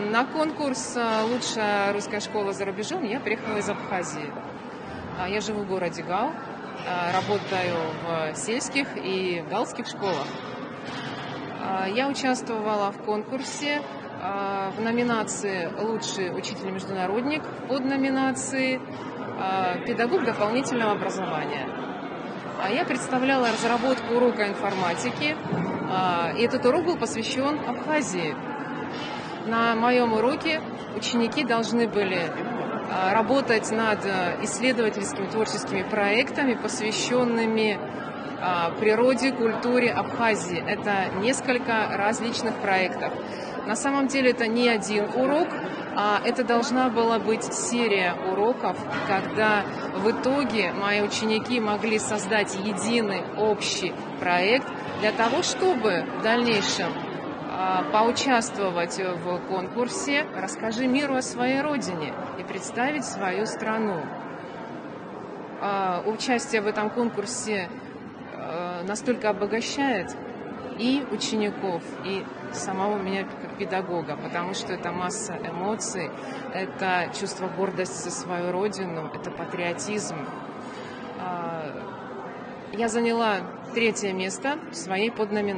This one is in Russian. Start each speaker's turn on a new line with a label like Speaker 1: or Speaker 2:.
Speaker 1: На конкурс «Лучшая русская школа за рубежом» я приехала из Абхазии. Я живу в городе Гал, работаю в сельских и галских школах. Я участвовала в конкурсе в номинации «Лучший учитель-международник», в подноминации «Педагог дополнительного образования». Я представляла разработку урока информатики, и этот урок был посвящен Абхазии. На моем уроке ученики должны были работать над исследовательскими творческими проектами, посвященными природе, культуре Абхазии. Это несколько различных проектов. На самом деле это не один урок, а это должна была быть серия уроков, когда в итоге мои ученики могли создать единый общий проект для того, чтобы в дальнейшем поучаствовать в конкурсе «Расскажи миру о своей родине» и представить свою страну. Участие в этом конкурсе настолько обогащает и учеников, и самого меня как педагога, потому что это масса эмоций, это чувство гордости за свою родину, это патриотизм. Я заняла 3-е место в своей подноминации.